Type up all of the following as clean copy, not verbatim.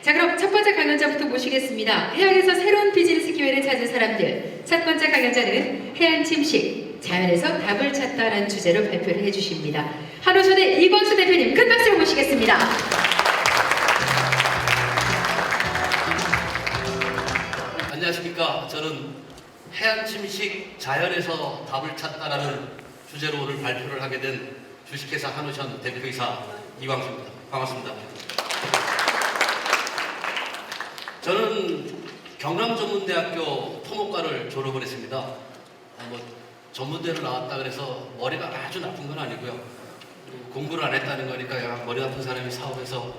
자, 그럼 첫 번째 강연자부터 모시겠습니다. 해양에서 새로운 비즈니스 기회를 찾은 사람들. 첫 번째 강연자는 해양침식, 자연에서 답을 찾다라는 주제로 발표를 해주십니다. 한호선의 이광수 대표님, 큰 박수로 모시겠습니다. 안녕하십니까. 저는 해양침식 자연에서 답을 찾다라는 주제로 오늘 발표를 하게 된 주식회사 한우션 대표이사 이광수입니다. 반갑습니다. 저는 경남전문대학교 토목과를 졸업을 했습니다. 전문대로 나왔다 그래서 머리가 아주 나쁜 건 아니고요. 공부를 안 했다는 거니까 야, 머리 나쁜 사람이 사업해서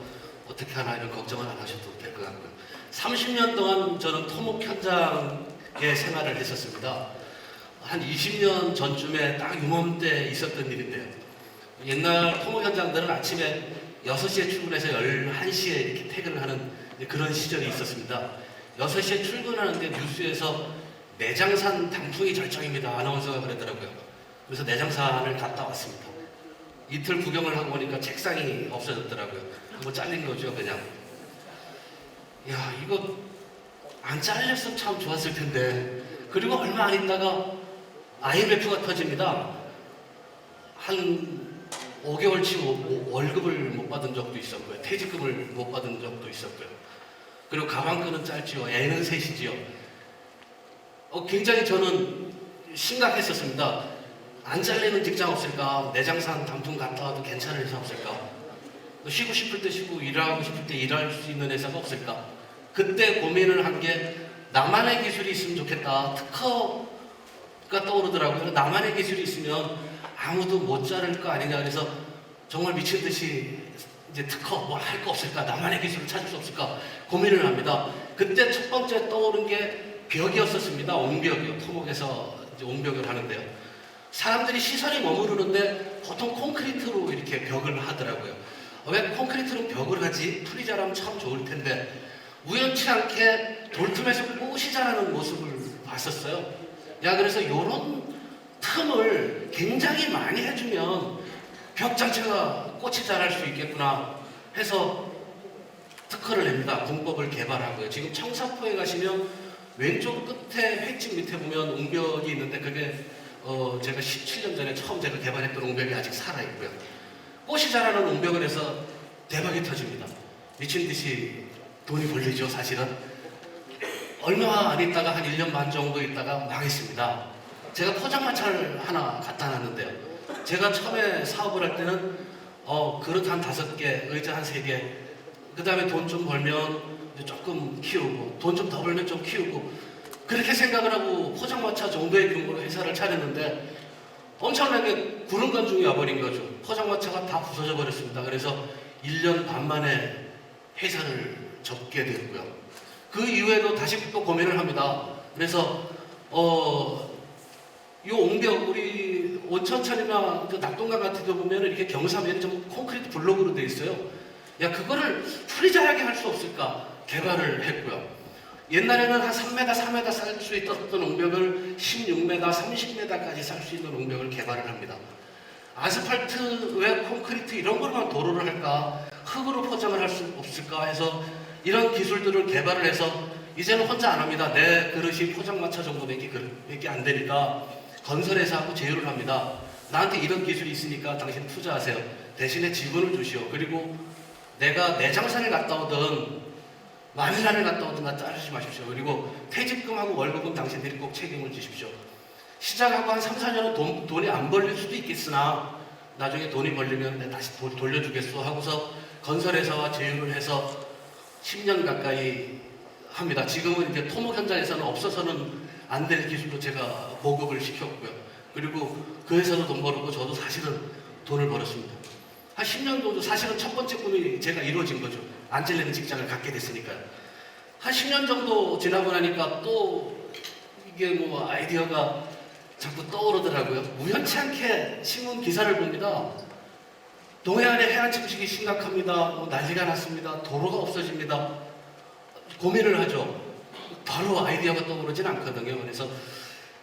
어떻게 하나 이런 걱정은 안 하셔도 될 것 같고요. 30년 동안 저는 토목 현장에 생활을 했었습니다. 한 20년 전쯤에 딱 이맘때 있었던 일인데요. 옛날 토목 현장들은 아침에 6시에 출근해서 11시에 이렇게 퇴근을 하는 그런 시절이 있었습니다. 6시에 출근하는데 뉴스에서 내장산 단풍이 절정입니다. 아나운서가 그러더라고요. 그래서 내장산을 갔다 왔습니다. 이틀 구경을 하고 보니까 책상이 없어졌더라고요. 뭐 잘린 거죠, 그냥. 야, 이거 안 잘렸으면 참 좋았을 텐데. 그리고 얼마 안 있다가 IMF가 터집니다. 한 5개월치 월급을 못 받은 적도 있었고요. 퇴직금을 못 받은 적도 있었고요. 그리고 가방끈은 짧지요. 애는 셋이지요. 굉장히 저는 심각했었습니다. 안 잘리는 직장 없을까? 내장산 단풍 갔다 와도 괜찮은 회사 없을까? 쉬고 싶을 때 쉬고 일하고 싶을 때 일할 수 있는 회사가 없을까? 그때 고민을 한 게 나만의 기술이 있으면 좋겠다. 특허가 떠오르더라고요. 나만의 기술이 있으면 아무도 못 자를 거 아니냐. 그래서 정말 미친 듯이 이제 특허 뭐 할 거 없을까? 나만의 기술을 찾을 수 없을까? 고민을 합니다. 그때 첫 번째 떠오른 게 벽이었었습니다. 옹벽이요. 토목에서 이제 옹벽을 하는데요. 사람들이 시선이 머무르는데 보통 콘크리트로 이렇게 벽을 하더라고요. 왜 콘크리트로 벽을 하지? 풀이 자라면 참 좋을 텐데 우연치 않게 돌틈에서 꽃이 자라는 모습을 봤었어요. 야, 그래서 이런 틈을 굉장히 많이 해주면 벽 자체가 꽃이 자랄 수 있겠구나 해서 특허를 냅니다. 공법을 개발하고요. 지금 청사포에 가시면 왼쪽 끝에 횟집 밑에 보면 옹벽이 있는데 그게 제가 17년 전에 처음 제가 개발했던 옹벽이 아직 살아있고요. 꽃이 자라는 옹벽을 해서 대박이 터집니다. 미친 듯이 돈이 벌리죠, 사실은. 얼마 안 있다가 한 1년 반 정도 있다가 망했습니다. 제가 포장마차를 하나 갖다 놨는데요. 제가 처음에 사업을 할 때는 그릇 한 5개, 의자 한 3개, 그 다음에 돈 좀 벌면 조금 키우고, 돈 좀 더 벌면 좀 키우고, 그렇게 생각을 하고 포장마차 정도의 규모로 회사를 차렸는데 엄청나게 구름간중이 와버린 거죠. 포장마차가 다 부서져 버렸습니다. 그래서 1년 반 만에 회사를 접게 됐고요. 그 이후에도 다시 또 고민을 합니다. 그래서 이 옹벽, 우리 온천천이나 낙동강 같은 데 보면 이렇게 경사면이 좀 콘크리트 블록으로 돼 있어요. 야, 그거를 풀이 자라게 할 수 없을까 개발을 했고요. 옛날에는 한 3m, 4m 쌀 수 있었던 옹벽을 16m, 30m까지 쌀 수 있는 옹벽을 개발을 합니다. 아스팔트 왜 콘크리트 이런 걸만 도로를 할까? 흙으로 포장을 할 수 없을까 해서 이런 기술들을 개발을 해서 이제는 혼자 안 합니다. 내 그릇이 포장마차 정도밖에 안 되니까 건설회사하고 제휴를 합니다. 나한테 이런 기술이 있으니까 당신 투자하세요. 대신에 지분을 주시오. 그리고 내가 내장산을 갔다 오든 마닐라를 갔다 오든 나 자르지 마십시오. 그리고 퇴직금하고 월급은 당신들이 꼭 책임을 지십시오. 시작하고 한 3, 4년은 돈이 안 벌릴 수도 있겠으나 나중에 돈이 벌리면 내가 다시 돌려주겠소 하고서 건설회사와 제휴를 해서 10년 가까이 합니다. 지금은 이제 토목 현장에서는 없어서는 안 될 기술로 제가 보급을 시켰고요. 그리고 그 회사도 돈 벌었고 저도 사실은 돈을 벌었습니다. 한 10년 정도 사실은 첫 번째 꿈이 제가 이루어진 거죠. 안 잘리는 직장을 갖게 됐으니까요. 한 10년 정도 지나고 나니까 또 이게 뭐 아이디어가 자꾸 떠오르더라고요. 우연치 않게 신문 기사를 봅니다. 동해안의 해양침식이 심각합니다. 난리가 났습니다. 도로가 없어집니다. 고민을 하죠. 바로 아이디어가 떠오르진 않거든요. 그래서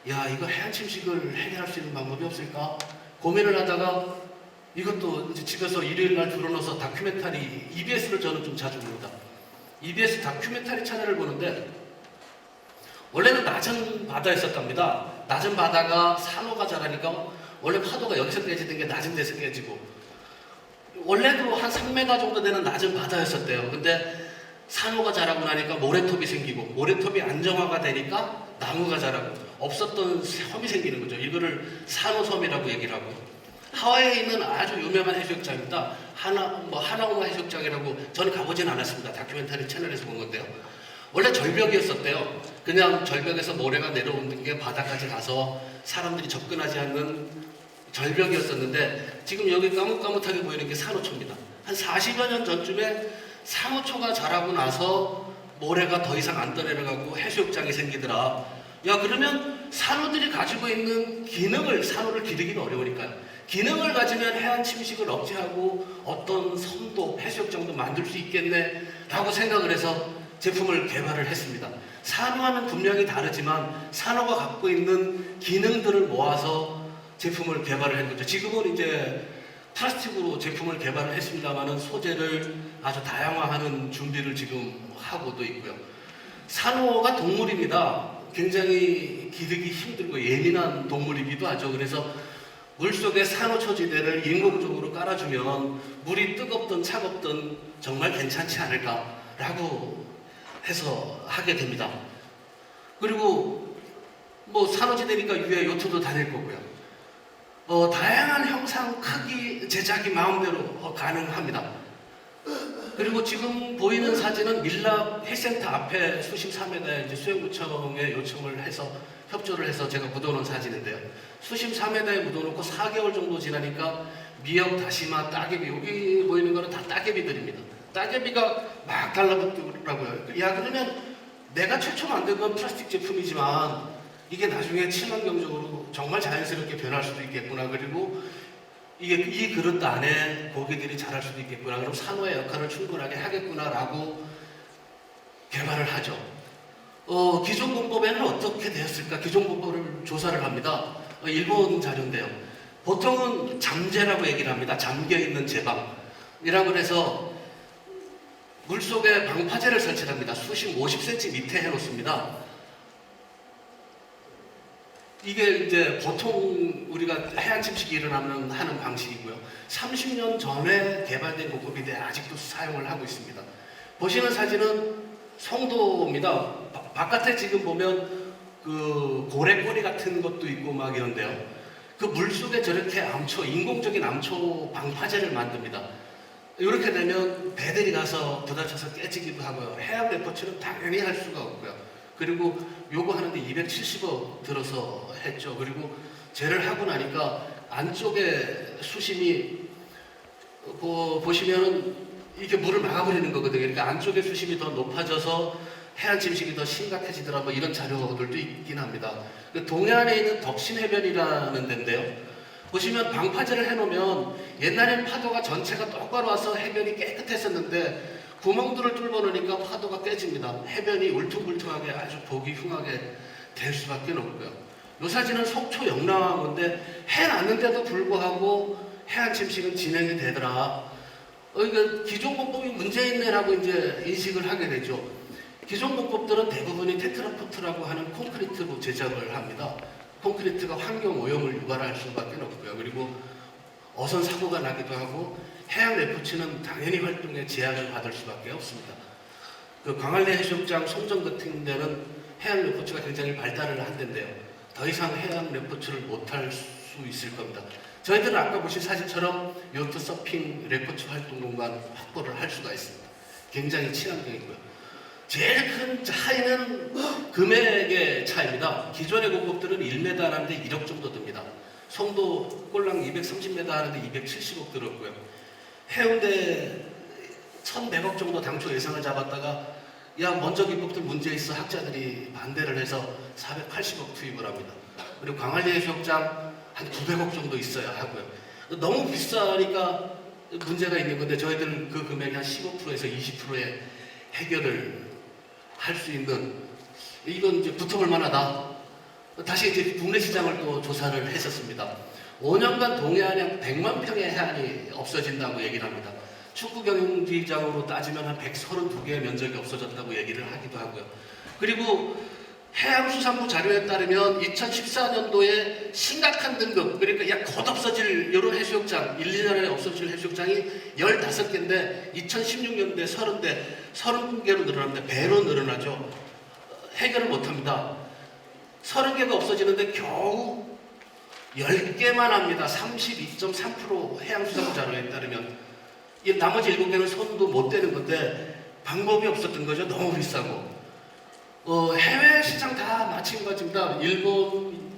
야, 이거 해양침식을 해결할 수 있는 방법이 없을까? 고민을 하다가 이것도 이제 집에서 일요일 날 줄여놓아서 다큐멘터리 EBS를 저는 좀 자주 봅니다. EBS 다큐멘터리 채널을 보는데 원래는 낮은 바다였었답니다. 낮은 바다가 산호가 자라니까 원래 파도가 여기서 깨지던 게 낮은 데서 깨지고 원래도 한 3m 정도 되는 낮은 바다였었대요. 근데 산호가 자라고 나니까 모래톱이 생기고 모래톱이 안정화가 되니까 나무가 자라고 없었던 섬이 생기는 거죠. 이거를 산호섬이라고 얘기를 하고 하와이에 있는 아주 유명한 해수욕장입니다. 하나오마 해수욕장이라고 저는 가보진 않았습니다. 다큐멘터리 채널에서 본 건데요. 원래 절벽이었었대요. 그냥 절벽에서 모래가 내려오는 게 바다까지 가서 사람들이 접근하지 않는 절벽이었었는데 지금 여기 까뭇까뭇하게 보이는 게 산호초입니다. 한 40여 년 전쯤에 산호초가 자라고 나서 모래가 더 이상 안 떠내려가고 해수욕장이 생기더라. 야 그러면 산호들이 가지고 있는 기능을 산호를 기르기는 어려우니까요. 기능을 가지면 해안 침식을 억제하고 어떤 섬도 해수욕장도 만들 수 있겠네 라고 생각을 해서 제품을 개발을 했습니다. 산호와는 분명히 다르지만 산호가 갖고 있는 기능들을 모아서 제품을 개발을 한 거죠. 지금은 이제 플라스틱으로 제품을 개발을 했습니다만은 소재를 아주 다양화하는 준비를 지금 하고도 있고요. 산호가 동물입니다. 굉장히 기르기 힘들고 예민한 동물이기도 하죠. 그래서 물속에 산호초지대를 인공적으로 깔아주면 물이 뜨겁든 차갑든 정말 괜찮지 않을까라고 해서 하게 됩니다. 그리고 뭐 산호지대니까 위에 요트도 다닐 거고요. 다양한 형상, 크기, 제작이 마음대로 가능합니다. 그리고 지금 보이는 사진은 밀랍 해센터 앞에 수심 3m에 이제 수영구청에 요청을 해서 협조를 해서 제가 묻어놓은 사진인데요. 수심 4m에 묻어놓고 4개월 정도 지나니까 미역, 다시마, 따개비 여기 보이는 거는 다 따개비들입니다. 따개비가 막 달라붙더라고요. 야 그러면 내가 최초 만든 건 플라스틱 제품이지만 이게 나중에 친환경적으로 정말 자연스럽게 변할 수도 있겠구나. 그리고 이게 이 그릇 안에 고기들이 자랄 수도 있겠구나. 그럼 산호의 역할을 충분하게 하겠구나라고 개발을 하죠. 기존 공법에는 어떻게 되었을까? 기존 공법을 조사를 합니다. 일본 자료인데요. 보통은 잠재라고 얘기를 합니다. 잠겨있는 제방이라고 해서 물속에 방파제를 설치합니다. 수심 50cm 밑에 해놓습니다. 이게 이제 보통 우리가 해안 침식이 일어나면 하는 방식이고요. 30년 전에 개발된 공법인데 아직도 사용을 하고 있습니다. 보시는 사진은 송도입니다. 바깥에 지금 보면 그 고래꼬리 같은 것도 있고 막 이런데요. 그 물속에 저렇게 암초, 인공적인 암초 방파제를 만듭니다. 이렇게 되면 배들이 가서 부딪혀서 깨지기도 하고요. 해양 레포츠는 당연히 할 수가 없고요. 그리고 요거 하는데 270억 들어서 했죠. 그리고 쟤를 하고 나니까 안쪽에 수심이 보시면은 이게 물을 막아버리는 거거든요. 그러니까 안쪽에 수심이 더 높아져서 해안 침식이 더 심각해지더라 뭐 이런 자료들도 있긴 합니다. 동해안에 있는 덕신해변이라는 데인데요. 보시면 방파제를 해놓으면 옛날에는 파도가 전체가 똑바로 와서 해변이 깨끗했었는데 구멍들을 뚫어 놓으니까 파도가 깨집니다. 해변이 울퉁불퉁하게 아주 보기 흉하게 될 수밖에 없고요. 이 사진은 속초 영랑항인데 해놨는데도 불구하고 해안 침식은 진행이 되더라. 그러니까 기존 공법이 문제 있네라고 이제 인식을 하게 되죠. 기존 공법들은 대부분이 테트라포트라고 하는 콘크리트로 제작을 합니다. 콘크리트가 환경 오염을 유발할 수밖에 없고요. 그리고 어선 사고가 나기도 하고 해양 레포츠는 당연히 활동에 제한을 받을 수밖에 없습니다. 그 광안리 해수욕장 송정 같은 데는 해양 레포츠가 굉장히 발달을 한 데인데요. 더 이상 해양 레포츠를 못할 수 있을 겁니다. 저희들은 아까 보신 사진처럼 요트 서핑 레포츠 활동 공간 확보를 할 수가 있습니다. 굉장히 친환경이고요. 제일 큰 차이는 금액의 차이입니다. 기존의 공법들은 1m 하는데 1억 정도 듭니다. 송도 꼴랑 230m 하는데 270억 들었고요. 해운대 1100억 정도 당초 예상을 잡았다가 야 먼저 기법들 문제 있어 학자들이 반대를 해서 480억 투입을 합니다. 그리고 광안리 해수욕장 한 900억 정도 있어야 하고요. 너무 비싸니까 문제가 있는 건데 저희들은 그 금액이 한 15%에서 20%의 해결을 할 수 있는 이건 이제 붙어볼 만하다. 다시 이제 국내 시장을 또 조사를 했었습니다. 5년간 동해안에 100만 평의 해안이 없어진다고 얘기를 합니다. 축구 경기장으로 따지면 한 132개의 면적이 없어졌다고 얘기를 하기도 하고요. 그리고 해양수산부 자료에 따르면 2014년도에 심각한 등급, 그러니까 약 곧 없어질 이런 해수욕장, 1, 2년에 없어질 해수욕장이 15개인데 2016년도에 30대, 30개로 늘어났는데 배로 늘어나죠. 해결을 못합니다. 30개가 없어지는데 겨우 10개만 합니다. 32.3% 해양수산부 자료에 따르면. 이 나머지 7개는 손도 못 대는 건데 방법이 없었던 거죠. 너무 비싸고. 해외 시장 다 마찬가지입니다. 일본,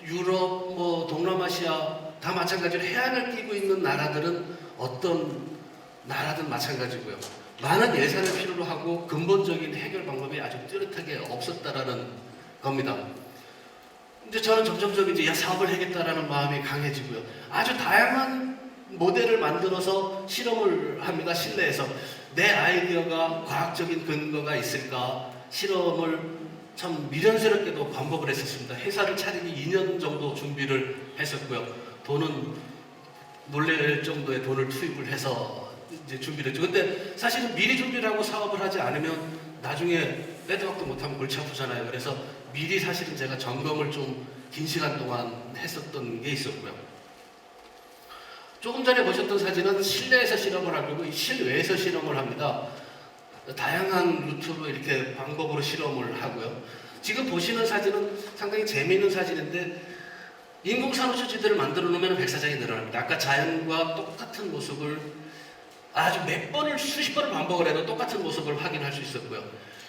유럽, 동남아시아 다 마찬가지로 해안을 끼고 있는 나라들은 어떤 나라든 마찬가지고요. 많은 예산을 필요로 하고 근본적인 해결 방법이 아주 뚜렷하게 없었다라는 겁니다. 근데 저는 점점점 이제 사업을 하겠다라는 마음이 강해지고요. 아주 다양한 모델을 만들어서 실험을 합니다. 실내에서 내 아이디어가 과학적인 근거가 있을까 실험을 참 미련스럽게도 반복을 했었습니다. 회사를 차리기 2년 정도 준비를 했었고요. 돈은 놀랄 정도의 돈을 투입을 해서 이제 준비를 했죠. 근데 사실은 미리 준비를 하고 사업을 하지 않으면 나중에 빼도 박도 못하면 골치 아프잖아요. 그래서 미리 사실은 제가 점검을 좀 긴 시간 동안 했었던 게 있었고요. 조금 전에 보셨던 사진은 실내에서 실험을 하고 실외에서 실험을 합니다. 다양한 루트로 이렇게 방법으로 실험을 하고요. 지금 보시는 사진은 상당히 재미있는 사진인데 인공산호초지대를 만들어 놓으면 백사장이 늘어납니다. 아까 자연과 똑같은 모습을 아주 몇 번을 수십 번을 반복을 해도 똑같은 모습을 확인할 수 있었고요.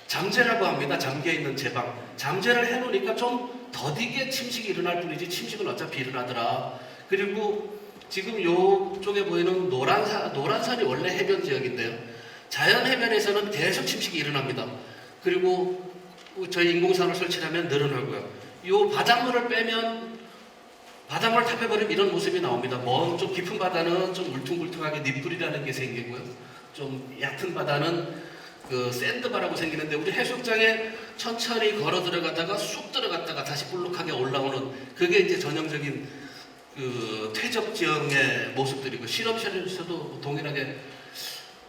잠재라고 합니다. 잠겨있는 제방. 잠재를 해놓으니까 좀 더디게 침식이 일어날 뿐이지 침식은 어차피 일어나더라. 그리고 지금 이쪽에 보이는 노란산이 원래 해변 지역인데요. 자연 해변에서는 계속 침식이 일어납니다. 그리고 저희 인공산을 설치하면 늘어나고요. 이 바닷물을 빼면 바닷물 탑해버리면 이런 모습이 나옵니다. 좀 깊은 바다는 좀 울퉁불퉁하게 닛불이라는 게 생기고요. 좀 얕은 바다는 그 샌드바라고 생기는데 우리 해수욕장에 천천히 걸어 들어가다가 쑥 들어갔다가 다시 볼록하게 올라오는 그게 이제 전형적인 그 퇴적 지형의 모습들이고 실험실에서도 동일하게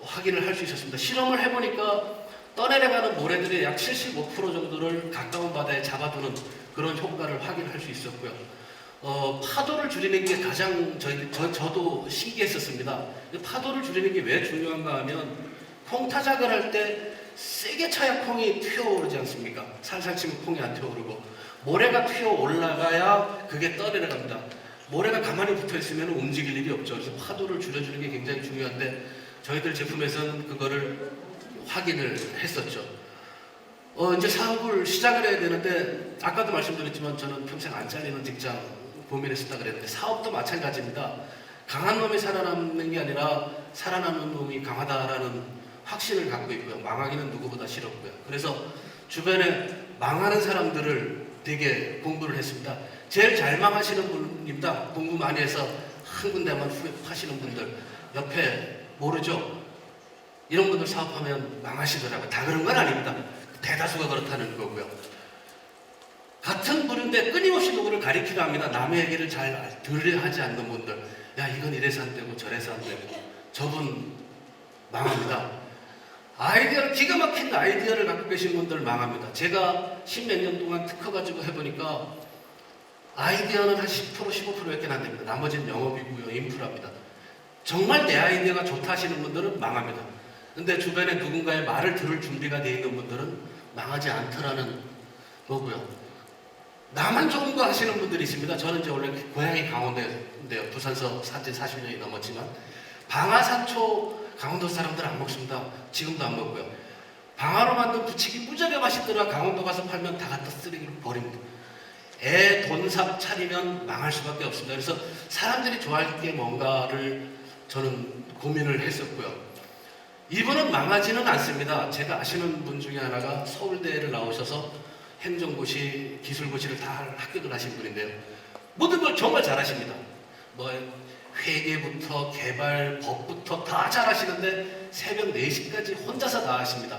확인을 할 수 있었습니다. 실험을 해보니까 떠내려가는 모래들이 약 75% 정도를 가까운 바다에 잡아두는 그런 효과를 확인할 수 있었고요. 파도를 줄이는 게 가장 저도 신기했었습니다. 파도를 줄이는 게 왜 중요한가 하면 콩 타작을 할 때 세게 쳐야 콩이 튀어오르지 않습니까? 살살 치면 콩이 안 튀어오르고 모래가 튀어 올라가야 그게 떠내려갑니다. 모래가 가만히 붙어 있으면 움직일 일이 없죠. 그래서 파도를 줄여주는 게 굉장히 중요한데 저희들 제품에서는 그거를 확인을 했었죠. 이제 사업을 시작을 해야 되는데 아까도 말씀드렸지만 저는 평생 안 잘리는 직장 고민했었다 그랬는데 사업도 마찬가지입니다. 강한 놈이 살아남는 게 아니라 살아남는 놈이 강하다라는 확신을 갖고 있고요. 망하기는 누구보다 싫었고요. 그래서 주변에 망하는 사람들을 되게 공부를 했습니다. 제일 잘 망하시는 분입니다. 공부 많이 해서 한 군데만 후회하시는 분들 옆에 모르죠? 이런 분들 사업하면 망하시더라고요. 다 그런 건 아닙니다. 대다수가 그렇다는 거고요. 같은 부류인데 끊임없이 누구를 가리키려 합니다. 남의 얘기를 잘 들으려 하지 않는 분들. 야, 이건 이래서 안 되고 저래서 안 되고. 저분 망합니다. 기가 막힌 아이디어를 갖고 계신 분들 망합니다. 제가 10몇 년 동안 특허 가지고 해보니까 아이디어는 한 10%, 15%밖에 안 됩니다. 나머지는 영업이고요, 인프라입니다. 정말 내 아이디어가 좋다 하시는 분들은 망합니다. 근데 주변에 누군가의 말을 들을 준비가 되어 있는 분들은 망하지 않더라는 거고요. 나만 좋은 거 하시는 분들이 있습니다. 저는 이제 원래 고향이 강원도인데요. 부산서 산지 40년이 넘었지만 방아산초 강원도 사람들 안 먹습니다. 지금도 안 먹고요. 방아로 만든 부치기 무지하게 맛있더라. 강원도 가서 팔면 다 갖다 쓰레기로 버립니다. 애 돈삽 차리면 망할 수밖에 없습니다. 그래서 사람들이 좋아할 게 뭔가를 저는 고민을 했었고요. 이분은 망하지는 않습니다. 제가 아시는 분 중에 하나가 서울대를 나오셔서 행정고시, 기술고시를 다 합격을 하신 분인데요. 모든 걸 정말 잘하십니다. 회계부터 개발, 법부터 다 잘하시는데 새벽 4시까지 혼자서 다 하십니다.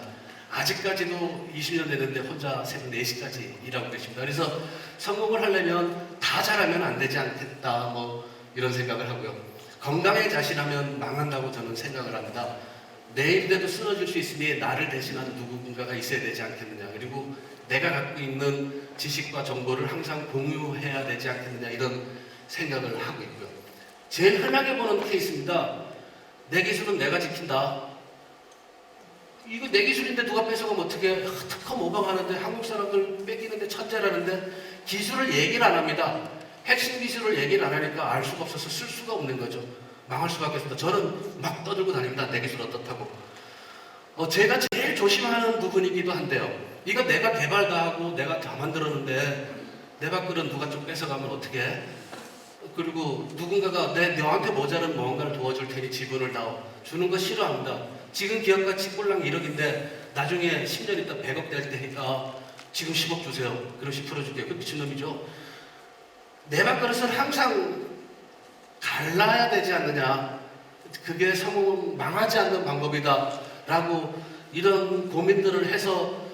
아직까지도 20년 됐는데 혼자 새벽 4시까지 일하고 계십니다. 그래서 성공을 하려면 다 잘하면 안 되지 않겠다 이런 생각을 하고요. 건강에 자신하면 망한다고 저는 생각을 합니다. 내일이라도 쓰러질 수 있으니 나를 대신하는 누군가가 있어야 되지 않겠느냐. 그리고 내가 갖고 있는 지식과 정보를 항상 공유해야 되지 않겠느냐. 이런 생각을 하고 있고요. 제일 흔하게 보는 케이스입니다. 내 기술은 내가 지킨다. 이거 내 기술인데 누가 뺏어가면 어떻게 특허 모방하는데 한국 사람들 뺏기는데 천재라는데 기술을 얘기를 안 합니다. 핵심 기술을 얘기를 안 하니까 알 수가 없어서 쓸 수가 없는 거죠. 망할 수밖에 없습니다. 저는 막 떠들고 다닙니다. 내 기술 어떻다고. 제가 제일 조심하는 부분이기도 한데요. 이거 내가 개발 다 하고 내가 다 만들었는데 내 밥그릇 누가 좀 뺏어가면 어떻게 해? 그리고 누군가가 너한테 모자른 뭔가를 도와줄 테니 지분을 주는 거 싫어합니다. 지금 기업가치 꼴랑 1억인데 나중에 10년 있다 100억 될 테니까 지금 10억 주세요. 그럼 10% 줄게요. 그 미친놈이죠. 내 밥그릇을 항상 갈라야 되지 않느냐. 그게 성공은 망하지 않는 방법이다. 라고 이런 고민들을 해서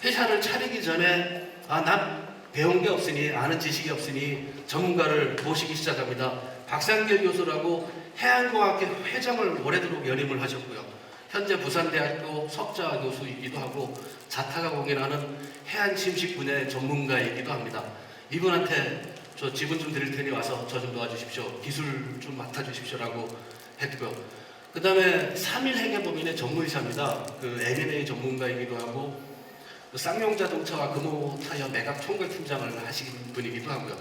회사를 차리기 전에 난 배운 게 없으니 아는 지식이 없으니 전문가를 모시기 시작합니다. 박상길 교수라고 해양공학회 회장을 오래도록 연임을 하셨고요. 현재 부산대학교 석좌 교수이기도 하고 자타가 공인하는 해안침식 분야의 전문가이기도 합니다. 이분한테 저 지분 좀 드릴 테니 와서 저 좀 도와주십시오. 기술 좀 맡아주십시오라고 했고요. 그 다음에 3일 회계법인의 전무이사입니다. 그 M&A 전문가이기도 하고 쌍용자동차와 금호타이어 매각 총괄팀장을 하신 분이기도 하고요.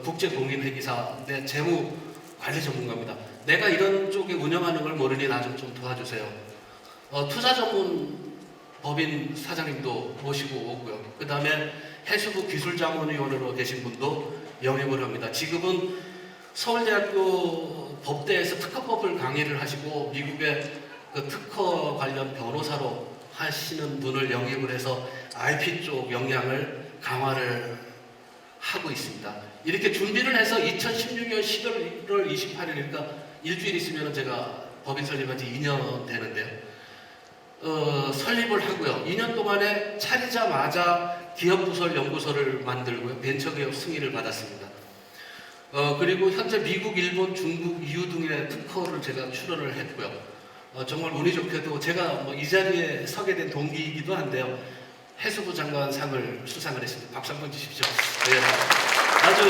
국제공인회계사 내 재무관리 전문가입니다. 내가 이런 쪽에 운영하는 걸 모르니 나 좀 도와주세요. 투자 전문 법인 사장님도 모시고 오고요. 그 다음에 해수부 기술자문위원으로 계신 분도 영입을 합니다. 지금은 서울대학교 법대에서 특허법을 강의를 하시고 미국의 그 특허 관련 변호사로 하시는 분을 영입을 해서 IP 쪽 역량을 강화를 하고 있습니다. 이렇게 준비를 해서 2016년 11월 28일이니까 일주일 있으면 제가 법인 설립한 지 2년 되는데요. 설립을 하고요. 2년 동안에 차리자마자 기업부설 연구소를 만들고요. 벤처기업 승인을 받았습니다. 그리고 현재 미국, 일본, 중국, EU 등의 특허를 제가 출원을 했고요. 정말 운이 좋게도 제가 이 자리에 서게 된 동기이기도 한데요. 해수부 장관상을 수상을 했습니다. 박수 한번 주십시오. 네. 아주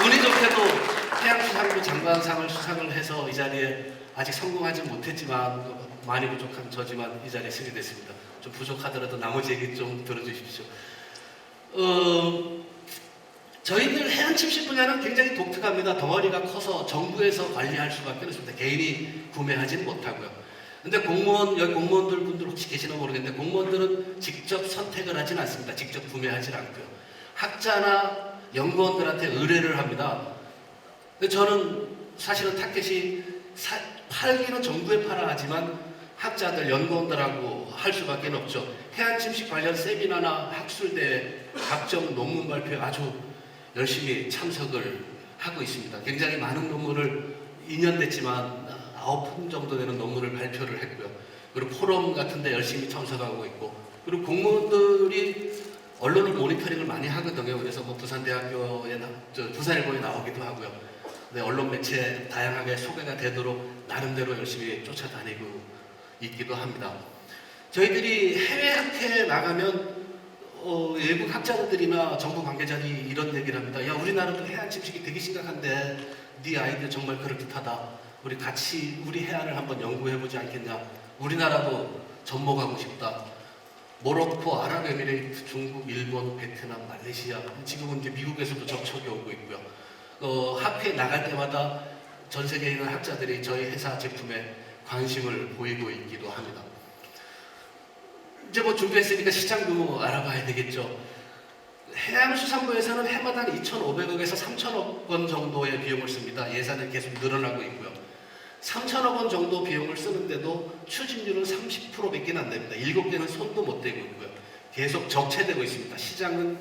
운이 좋게도 해양수산부 장관상을 수상을 해서 이 자리에 아직 성공하지 못했지만 많이 부족한 저지만 이 자리에 서게 됐습니다. 좀 부족하더라도 나머지 얘기 좀 들어주십시오. 저희들 해양침식 분야는 굉장히 독특합니다. 덩어리가 커서 정부에서 관리할 수밖에 없습니다. 개인이 구매하지는 못하고요. 근데 여기 공무원들 분들 혹시 계시나 모르겠는데 공무원들은 직접 선택을 하진 않습니다. 직접 구매하진 않고요. 학자나 연구원들한테 의뢰를 합니다. 근데 저는 사실은 타켓이 팔기는 정부에 팔아 하지만 학자들, 연구원들하고 할 수밖에 없죠. 해양침식 관련 세미나나 학술대회, 각종 논문 발표에 아주 열심히 참석을 하고 있습니다. 굉장히 많은 논문을 2년 됐지만 9편 정도 되는 논문을 발표를 했고요. 그리고 포럼 같은 데 열심히 참석하고 있고 그리고 공무원들이 언론을 모니터링을 많이 하거든요. 그래서 부산대학교에 부산일보에 나오기도 하고요. 네, 언론 매체에 다양하게 소개가 되도록 나름대로 열심히 쫓아다니고 있기도 합니다. 저희들이 해외 학회에 나가면 외국 학자들이나 정부 관계자들이 이런 얘기를 합니다. 야, 우리나라도 해안침식이 되게 심각한데 네 아이디어 정말 그럴듯하다. 우리 같이 우리 해안을 한번 연구해보지 않겠냐. 우리나라도 접목하고 싶다. 모로코, 아랍에미레이트, 중국, 일본, 베트남, 말레이시아 지금은 이제 미국에서도 접촉이 오고 있고요. 학회에 나갈 때마다 전 세계에 있는 학자들이 저희 회사 제품에 관심을 보이고 있기도 합니다. 이제 준비했으니까 시장 규모 알아봐야 되겠죠. 해양수산부에서는 해마다 2,500억에서 3,000억 원 정도의 비용을 씁니다. 예산은 계속 늘어나고 있고요. 3,000억 원 정도 비용을 쓰는데도 추진률은 30%밖에 안 됩니다. 7개는 손도 못 대고 있고요. 계속 적체되고 있습니다. 시장은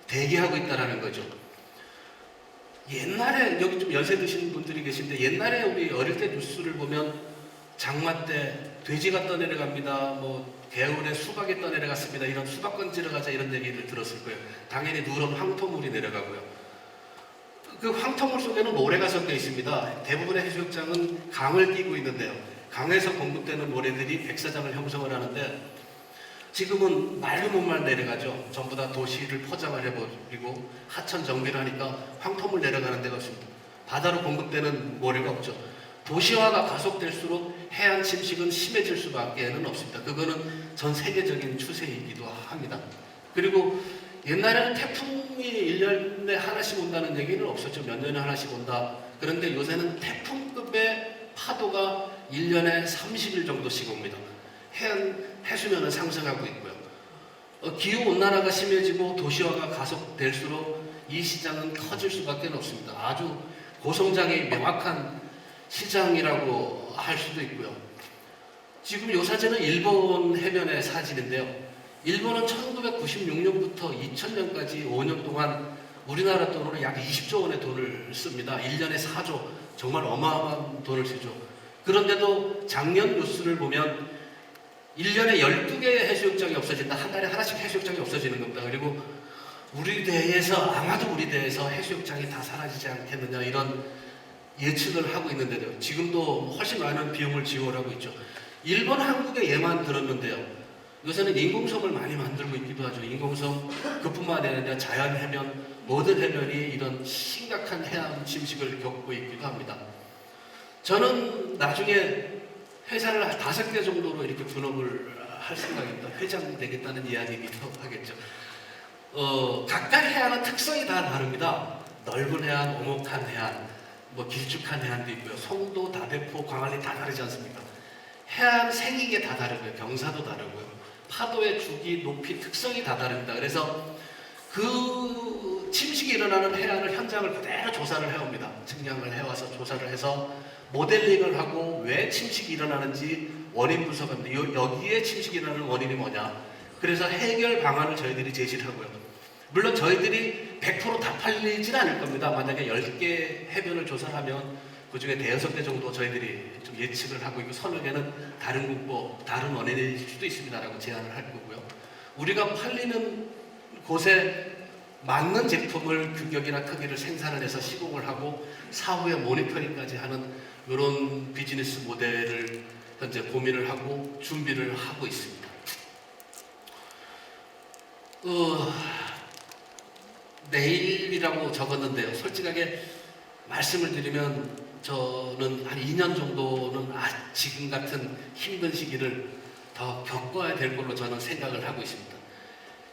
대기하고 있다는 거죠. 옛날에 여기 좀 연세 드신 분들이 계신데 옛날에 우리 어릴 때 뉴스를 보면 장마 때 돼지가 떠내려갑니다. 개울에 수박이 떠내려갔습니다. 이런 수박 건지러 가자 이런 얘기를 들었을 거예요. 당연히 누런 황토물이 내려가고요. 그 황토물 속에는 모래가 섞여 있습니다. 대부분의 해수욕장은 강을 끼고 있는데요. 강에서 공급되는 모래들이 백사장을 형성을 하는데 지금은 말도 못 말 내려가죠. 전부 다 도시를 포장을 해버리고 하천 정비를 하니까 황토물 내려가는 데가 없습니다. 바다로 공급되는 모래가 없죠. 도시화가 가속될수록 해안 침식은 심해질 수밖에는 없습니다. 그거는 전 세계적인 추세이기도 합니다. 그리고 옛날에는 태풍이 1년에 하나씩 온다는 얘기는 없었죠. 몇 년에 하나씩 온다. 그런데 요새는 태풍급의 파도가 1년에 30일 정도씩 옵니다. 해수면은 상승하고 있고요. 기후온난화가 심해지고 도시화가 가속될수록 이 시장은 커질 수밖에 없습니다. 아주 고성장의 명확한 시장이라고 할 수도 있고요. 지금 이 사진은 일본 해변의 사진인데요. 일본은 1996년부터 2000년까지 5년 동안 우리나라 돈으로 약 20조 원의 돈을 씁니다. 1년에 4조, 정말 어마어마한 돈을 쓰죠. 그런데도 작년 뉴스를 보면 1년에 12개의 해수욕장이 없어진다. 한 달에 하나씩 해수욕장이 없어지는 겁니다. 그리고 우리 대에서 아마도 우리 대에서 해수욕장이 다 사라지지 않겠느냐 이런 예측을 하고 있는데요. 지금도 훨씬 많은 비용을 지원하고 있죠. 일본, 한국의 예만 들었는데요. 요새는 인공섬을 많이 만들고 있기도 하죠. 인공섬 그뿐만 아니라 자연 해변, 모든 해변이 이런 심각한 해안 침식을 겪고 있기도 합니다. 저는 나중에 회사를 5개 정도로 이렇게 분업을 할 생각입니다. 회장 되겠다는 이야기이기도 하겠죠. 각각 해안은 특성이 다 다릅니다. 넓은 해안, 오목한 해안, 길쭉한 해안도 있고요. 송도, 다대포, 광안리 다 다르지 않습니까? 해안 생긴 게 다 다르고요. 경사도 다르고요. 파도의 주기, 높이, 특성이 다 다릅니다. 그래서 그 침식이 일어나는 해안을 현장을 그대로 조사를 해옵니다. 측량을 해와서 조사를 해서 모델링을 하고 왜 침식이 일어나는지 원인 분석합니다. 여기에 침식이 일어나는 원인이 뭐냐. 그래서 해결 방안을 저희들이 제시를 하고요. 물론 저희들이 100%다 팔리진 않을 겁니다. 만약에 10개 해변을 조사를 하면 그 중에 5-6개 정도 저희들이 좀 예측을 하고 있고 서너 개는 다른 국보, 다른 원인일 수도 있습니다라고 제안을 할 거고요. 우리가 팔리는 곳에 맞는 제품을 규격이나 크기를 생산을 해서 시공을 하고 사후에 모니터링까지 하는 이런 비즈니스 모델을 현재 고민을 하고 준비를 하고 있습니다. 내일이라고 적었는데요. 솔직하게 말씀을 드리면 저는 한 2년 정도는 지금 같은 힘든 시기를 더 겪어야 될 걸로 저는 생각을 하고 있습니다.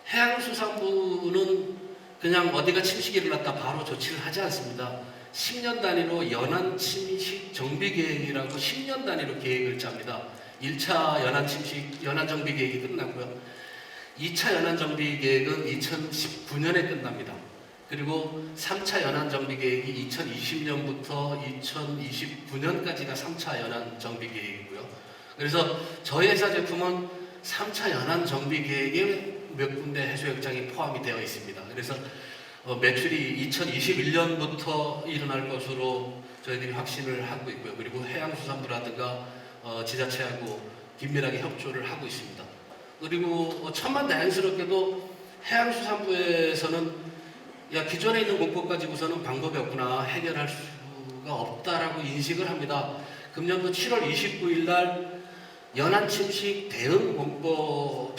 해양수산부는 그냥 어디가 침식이 일어났다 바로 조치를 하지 않습니다. 10년 단위로 연안 침식 정비 계획이라고 10년 단위로 계획을 짭니다. 1차 연안 침식, 연안 정비 계획이 끝났고요. 2차 연안 정비 계획은 2019년에 끝납니다. 그리고 3차 연안 정비 계획이 2020년부터 2029년까지가 3차 연안 정비 계획이고요. 그래서 저희 회사 제품은 3차 연안 정비 계획에 몇 군데 해수욕장이 포함이 되어 있습니다. 그래서 매출이 2021년부터 일어날 것으로 저희들이 확신을 하고 있고요. 그리고 해양수산부라든가 지자체하고 긴밀하게 협조를 하고 있습니다. 그리고 천만다행스럽게도 해양수산부에서는 기존에 있는 공법 가지고서는 방법이 없구나, 해결할 수가 없다라고 인식을 합니다. 금년도 7월 29일 날 연안침식 대응 공법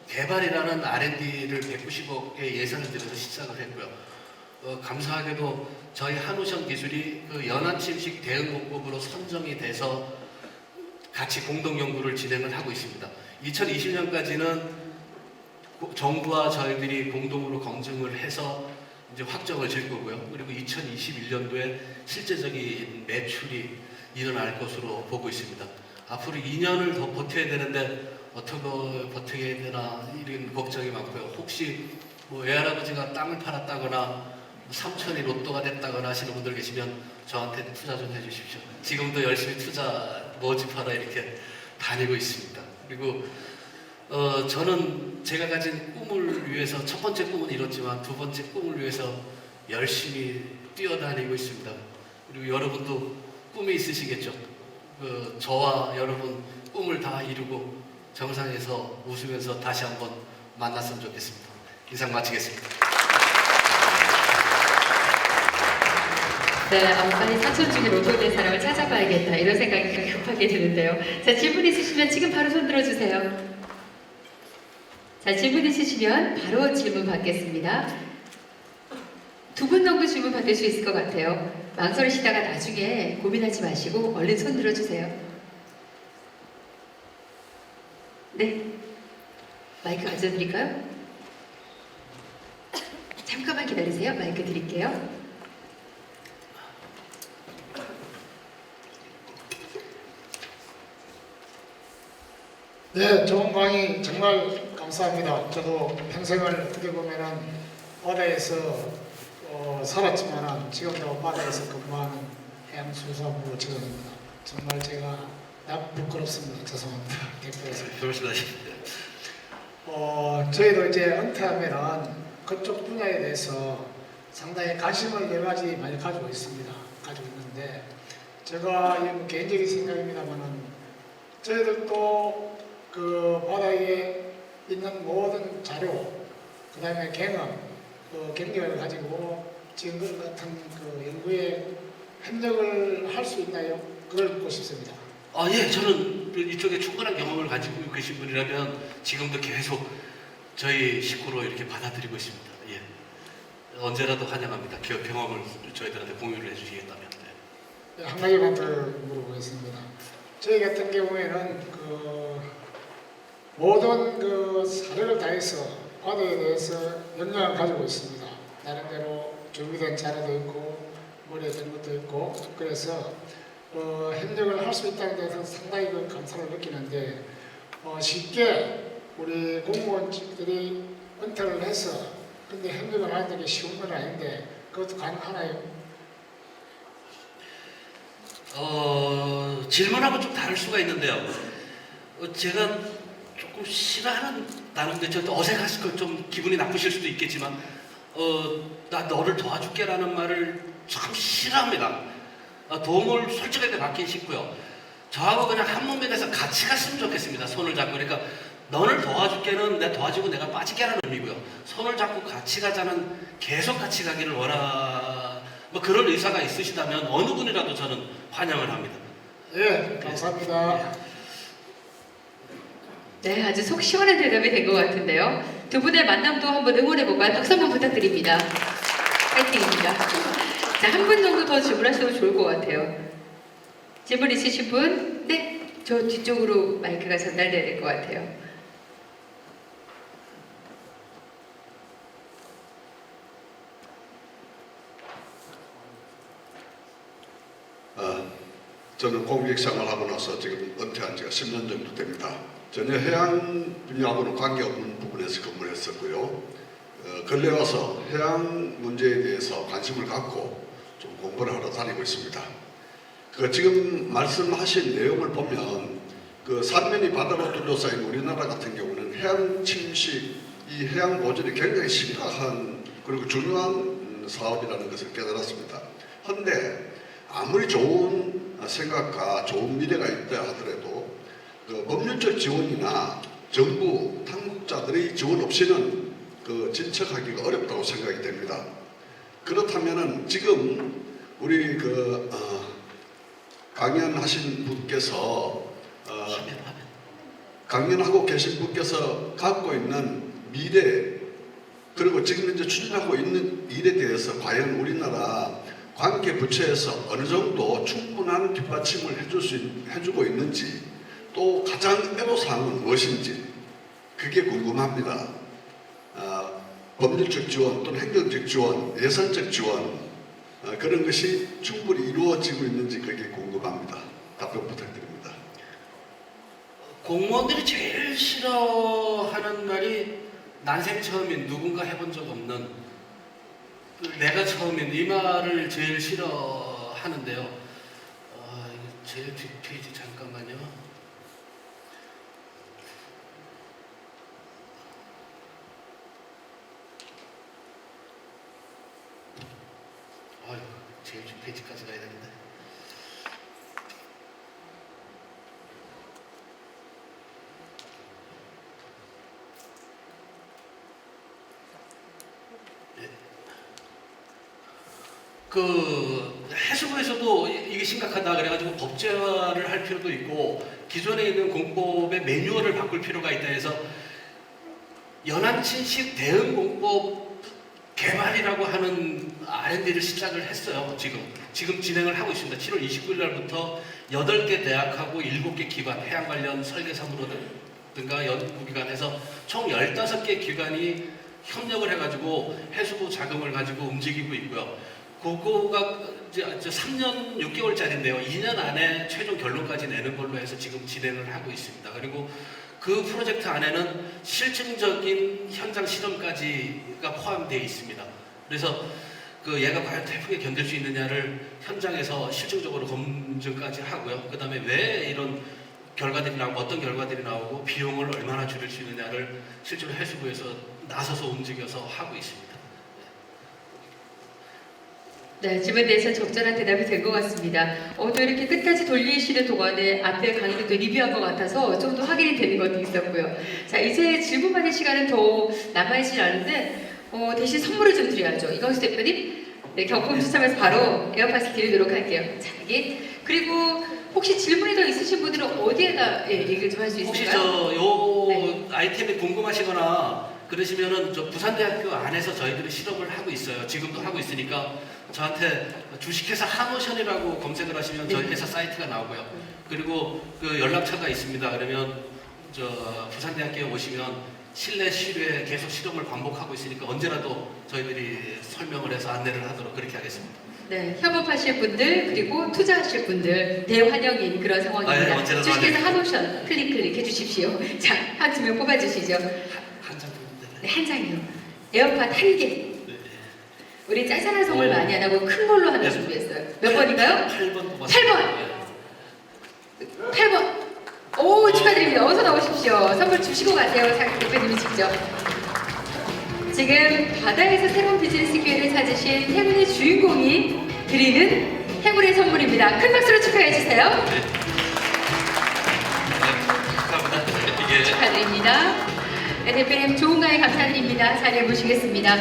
개발이라는 R&D를 190억의 예산을 들여서 시작을 했고요. 감사하게도 저희 한오션 기술이 그 연안침식 대응 공법으로 선정이 돼서 같이 공동 연구를 진행을 하고 있습니다. 2020년까지는 정부와 저희들이 공동으로 검증을 해서 이제 확정을 질 거고요. 그리고 2021년도에 실제적인 매출이 일어날 것으로 보고 있습니다. 앞으로 2년을 더 버텨야 되는데 어떻게 버텨야 되나 이런 걱정이 많고요. 혹시 외할아버지가 땅을 팔았다거나 삼천이 로또가 됐다거나 하시는 분들 계시면 저한테 투자 좀 해주십시오. 지금도 열심히 투자 모집하러 이렇게 다니고 있습니다. 그리고 저는 제가 가진 꿈을 위해서 첫 번째 꿈은 이뤘지만 두 번째 꿈을 위해서 열심히 뛰어다니고 있습니다. 그리고 여러분도 꿈이 있으시겠죠? 저와 여러분 꿈을 다 이루고 정상에서 웃으면서 다시 한번 만났으면 좋겠습니다. 이상 마치겠습니다. 네, 빨리 사촌 중에 로또 된 사람을 찾아봐야겠다 이런 생각이 급하게 드는데요. 자, 질문 있으시면 지금 바로 손 들어주세요. 자, 질문 있으시면 바로 질문 받겠습니다. 2분 정도 질문 받을 수 있을 것 같아요. 망설이시다가 나중에 고민하지 마시고 얼른 손 들어주세요. 네, 마이크 가져드릴까요? 잠깐만 기다리세요. 마이크 드릴게요. 네, 좋은 강의 정말 감사합니다. 저도 평생을 어떻게 보면은 바다에서 살았지만은 지금도 바다에서 근무하는 해양수사부 직원입니다. 정말 제가 부끄럽습니다. 죄송합니다. 대표에서. 조심하십시오. 저희도 이제 은퇴하면은 그쪽 분야에 대해서 상당히 관심을 여러 가지 많이 가지고 있습니다. 가지고 있는데 제가 이건 개인적인 생각입니다만은 저희들도 그 바다에 있는 모든 자료, 그 다음에 경험, 경력을 가지고 지금 같은 그 연구에 협력을 할 수 있나요? 그걸 묻고 싶습니다. 예, 저는 이쪽에 충분한 경험을 가지고 계신 분이라면 지금도 계속 저희 식구로 이렇게 받아들이고 있습니다. 예. 언제라도 환영합니다. 그 경험을 저희들한테 공유를 해주시겠다면. 네, 한 가지만 더 물어보겠습니다. 저희 같은 경우에는 그 모든 그 사료를 다해서 바다에 대해서 역량을 가지고 있습니다. 나름대로 준비된 자료도 있고 머리에 든 것도 있고 그래서 협력을 할 수 있다는 데서 상당히 그 감사를 느끼는데 쉽게 우리 공무원들이 은퇴를 해서 근데 협력을 하는 게 쉬운 건 아닌데 그것도 가능하나요? 질문하고 좀 다를 수가 있는데요. 제가 조금 싫어하는 나는데 저 어색하실 거 좀 기분이 나쁘실 수도 있겠지만 나 너를 도와줄게라는 말을 참 싫어합니다. 도움을 솔직하게 받긴 싶고요. 저하고 그냥 한 몸에 돼서 같이 갔으면 좋겠습니다. 손을 잡고. 그러니까 너를 도와줄게는 내가 도와주고 내가 빠지게라는 의미고요. 손을 잡고 같이 가자는 계속 같이 가기를 뭐 그런 의사가 있으시다면 어느 분이라도 저는 환영을 합니다. 예, 감사합니다. 네, 아주 속 시원한 대답이 된 것 같은데요. 두 분의 만남도 한번 응원해볼까요? 박수 한번 부탁드립니다. 파이팅입니다. 자, 한 분 정도 더 질문하셔도 좋을 것 같아요. 질문 있으신 분? 네, 저 뒤쪽으로 마이크가 전달돼야 될 것 같아요. 저는 공직 생활하고 나서 지금 은퇴한 지가 10년 정도 됩니다. 전혀 해양 분야하고는 관계없는 부분에서 근무를 했었고요. 근래 와서 해양 문제에 대해서 관심을 갖고 좀 공부를 하러 다니고 있습니다. 지금 말씀하신 내용을 보면 산면이 바다로 둘러싸인 우리나라 같은 경우는 해양 침식, 이 해양 보존이 굉장히 심각한 그리고 중요한 사업이라는 것을 깨달았습니다. 그런데 아무리 좋은 생각과 좋은 미래가 있다 하더라도 법률적 지원이나 정부 당국자들의 지원 없이는 진척하기가 어렵다고 생각이 됩니다. 그렇다면은 지금 우리 강연하신 분께서 강연하고 계신 분께서 갖고 있는 미래 그리고 지금 현재 추진하고 있는 일에 대해서 과연 우리나라 관계 부처에서 어느 정도 충분한 뒷받침을 해주고 있는지 또 가장 애로사항은 무엇인지 그게 궁금합니다. 법률적 지원 또는 행정적 지원, 예산적 지원 그런 것이 충분히 이루어지고 있는지 그게 궁금합니다. 답변 부탁드립니다. 공무원들이 제일 싫어하는 말이 난생 처음인 누군가 해본 적 없는 내가 처음인 이 말을 제일 싫어하는데요. 제일 뒷페이지 잠깐만요. 제일 뒷페이지까지 가야 되는데. 해수부에서도 이게 심각하다 그래가지고 법제화를 할 필요도 있고 기존에 있는 공법의 매뉴얼을 바꿀 필요가 있다 해서 연안친식 대응 공법 개발이라고 하는 R&D를 시작을 했어요. 지금 진행을 하고 있습니다. 7월 29일 날부터 8개 대학하고 7개 기관, 해양 관련 설계사무로든가 연구기관에서 총 15개 기관이 협력을 해가지고 해수부 자금을 가지고 움직이고 있고요. 그거가 이제 3년 6개월짜리인데요. 2년 안에 최종 결론까지 내는 걸로 해서 지금 진행을 하고 있습니다. 그리고 그 프로젝트 안에는 실증적인 현장 실험까지가 포함되어 있습니다. 그래서 그 얘가 과연 태풍에 견딜 수 있느냐를 현장에서 실증적으로 검증까지 하고요. 그 다음에 왜 이런 결과들이 나오고 어떤 결과들이 나오고 비용을 얼마나 줄일 수 있느냐를 실제로 해수부에서 나서서 움직여서 하고 있습니다. 네, 질문에 대해서 적절한 대답이 된 것 같습니다. 또 이렇게 끝까지 돌리시는 동안에 앞에 강의도 또 리뷰한 것 같아서 좀 더 확인이 되는 것도 있었고요. 자, 이제 질문 받을 시간은 더 남아있진 않은데 대신 선물을 좀 드려야죠. 이광수 대표님, 네, 경품 추첨해서 바로 에어팟을 드리도록 할게요. 자, 여기. 그리고 혹시 질문이 더 있으신 분들은 어디에다 얘기를 좀 할 수 있을까요? 혹시 요 네. 아이템이 궁금하시거나 그러시면은 저 부산대학교 안에서 저희들이 실험을 하고 있어요. 지금도 하고 있으니까 저한테 주식회사 한오션이라고 검색을 하시면 저희 회사 사이트가 나오고요. 그리고 그 연락처가 있습니다. 그러면 저 부산대학교에 오시면 실내 실외 계속 실험을 반복하고 있으니까 언제라도 저희들이 설명을 해서 안내를 하도록 그렇게 하겠습니다. 네, 협업하실 분들 그리고 투자하실 분들 대환영인 그런 상황입니다. 언제라도 주식회사 한오션 클릭 해주십시오. 자, 한 두 명 뽑아주시죠. 한장 부분들. 네, 한 장이요. 에어팟 한 개. 네. 우리 짜잘한 선물 오. 많이 안 하고 큰 걸로 하나 네. 준비했어요. 몇 번인가요? 8번 뽑았습니다. 8번. 8번. 오, 축하드립니다. 어서 나오십시오. 선물 주시고 가세요. 장 대표님이 직접. 지금 바다에서 새로운 비즈니스 기회를 찾으신 행운의 주인공이 드리는 행운의 선물입니다. 큰 박수로 축하해 주세요. 네. 감사합니다. 이게 축하드립니다. 네, 대표님 좋은 강의 감사드립니다. 자리에 모시겠습니다.